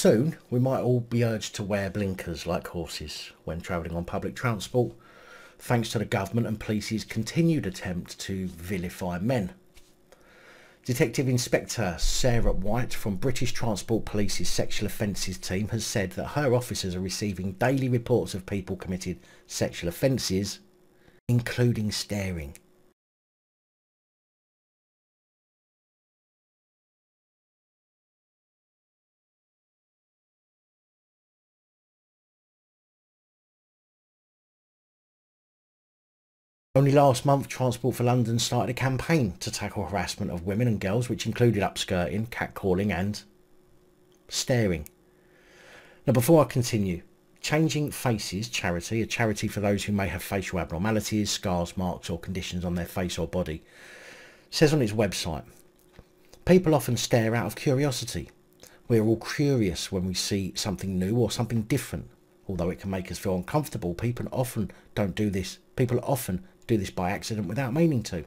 Soon we might all be urged to wear blinkers like horses when travelling on public transport, thanks to the government and police's continued attempt to vilify men. Detective Inspector Sarah White from British Transport Police's Sexual Offences team has said that her officers are receiving daily reports of people committed sexual offences, including staring. Only last month, Transport for London started a campaign to tackle harassment of women and girls, which included upskirting, catcalling and staring. Now, before I continue, Changing Faces Charity, a charity for those who may have facial abnormalities, scars, marks or conditions on their face or body, says on its website, people often stare out of curiosity. We're all curious when we see something new or something different. Although it can make us feel uncomfortable, people often do this by accident without meaning to.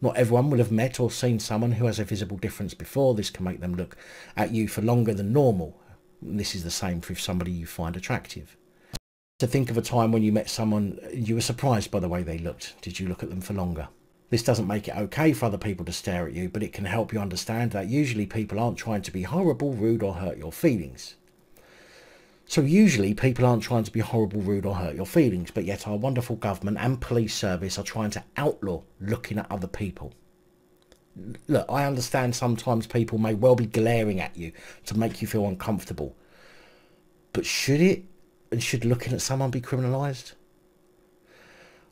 Not everyone will have met or seen someone who has a visible difference before. This can make them look at you for longer than normal. This is the same for if somebody you find attractive. To think of a time when you met someone you were surprised by the way they looked. Did you look at them for longer? This doesn't make it okay for other people to stare at you, but it can help you understand that usually people aren't trying to be horrible, rude or hurt your feelings. So usually people aren't trying to be horrible, rude or hurt your feelings, but yet our wonderful government and police service are trying to outlaw looking at other people. Look, I understand sometimes people may well be glaring at you to make you feel uncomfortable, but should it and should looking at someone be criminalised?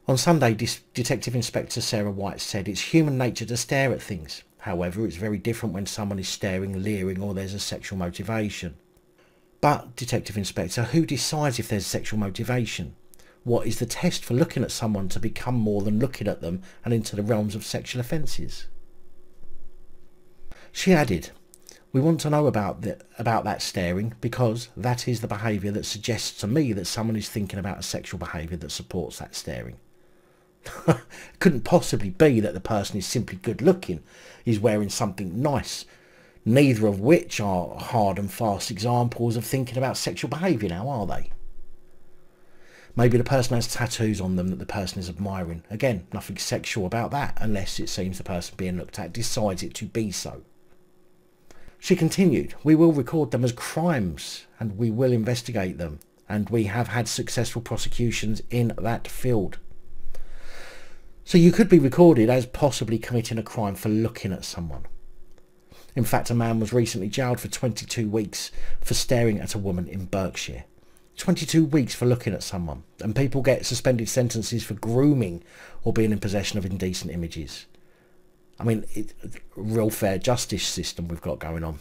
On Sunday, Detective Inspector Sarah White said it's human nature to stare at things. However, it's very different when someone is staring, leering or there's a sexual motivation. But, Detective Inspector, who decides if there's sexual motivation? What is the test for looking at someone to become more than looking at them and into the realms of sexual offences? She added, we want to know about that staring because that is the behaviour that suggests to me that someone is thinking about a sexual behaviour that supports that staring. It couldn't possibly be that the person is simply good looking, is wearing something nice, neither of which are hard and fast examples of thinking about sexual behaviour now, are they? Maybe the person has tattoos on them that the person is admiring. Again, nothing sexual about that, unless it seems the person being looked at decides it to be so. She continued, we will record them as crimes and we will investigate them, and we have had successful prosecutions in that field. So you could be recorded as possibly committing a crime for looking at someone. In fact, a man was recently jailed for 22 weeks for staring at a woman in Berkshire. 22 weeks for looking at someone. And people get suspended sentences for grooming or being in possession of indecent images. I mean, it's a real fair justice system we've got going on.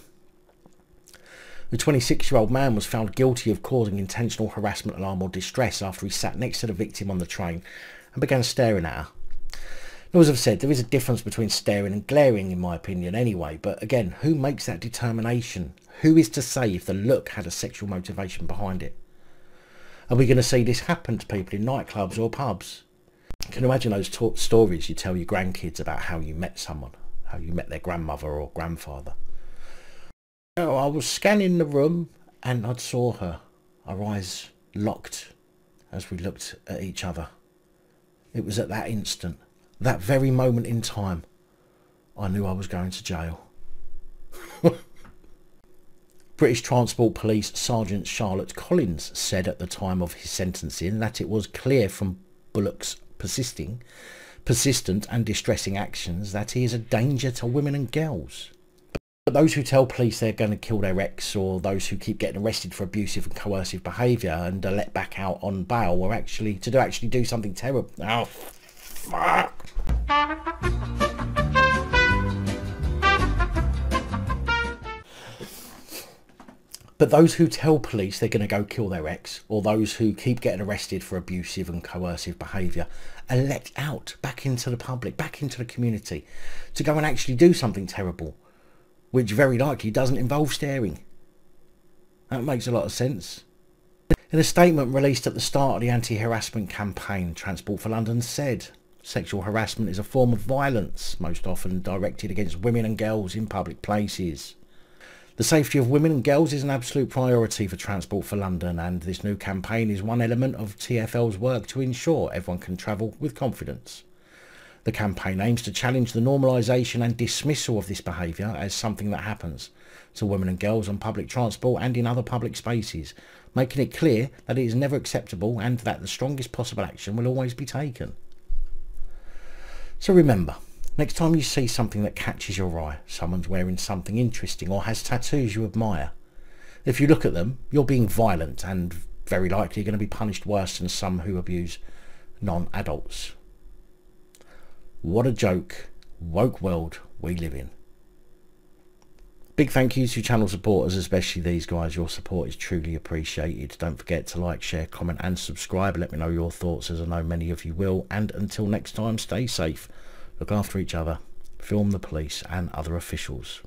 The 26-year-old man was found guilty of causing intentional harassment, alarm or distress after he sat next to the victim on the train and began staring at her. Now, as I've said, there is a difference between staring and glaring in my opinion anyway, but again, who makes that determination? Who is to say if the look had a sexual motivation behind it? Are we going to see this happen to people in nightclubs or pubs? Can you imagine those stories you tell your grandkids about how you met someone, how you met their grandmother or grandfather? Oh, I was scanning the room and I saw her, our eyes locked as we looked at each other. It was at that instant, that very moment in time, I knew I was going to jail. British Transport Police Sergeant Charlotte Collins said at the time of his sentencing that it was clear from Bullock's persistent and distressing actions that he is a danger to women and girls. But those who tell police they're going to kill their ex, or those who keep getting arrested for abusive and coercive behaviour and are let back out on bail, were actually do something terrible. Oh, fuck. But those who tell police they're going to go kill their ex, or those who keep getting arrested for abusive and coercive behaviour, are let out back into the public, back into the community, to go and actually do something terrible, which very likely doesn't involve staring. That makes a lot of sense. In a statement released at the start of the anti-harassment campaign, Transport for London said, sexual harassment is a form of violence, most often directed against women and girls in public places. The safety of women and girls is an absolute priority for Transport for London, and this new campaign is one element of TfL's work to ensure everyone can travel with confidence. The campaign aims to challenge the normalisation and dismissal of this behaviour as something that happens to women and girls on public transport and in other public spaces, making it clear that it is never acceptable and that the strongest possible action will always be taken. So remember, next time you see something that catches your eye, someone's wearing something interesting or has tattoos you admire, if you look at them, you're being violent and very likely going to be punished worse than some who abuse non-adults. What a joke, woke world we live in. Big thank you to channel supporters, especially these guys. Your support is truly appreciated. Don't forget to like, share, comment and subscribe. Let me know your thoughts, as I know many of you will. And until next time, stay safe, look after each other, film the police and other officials.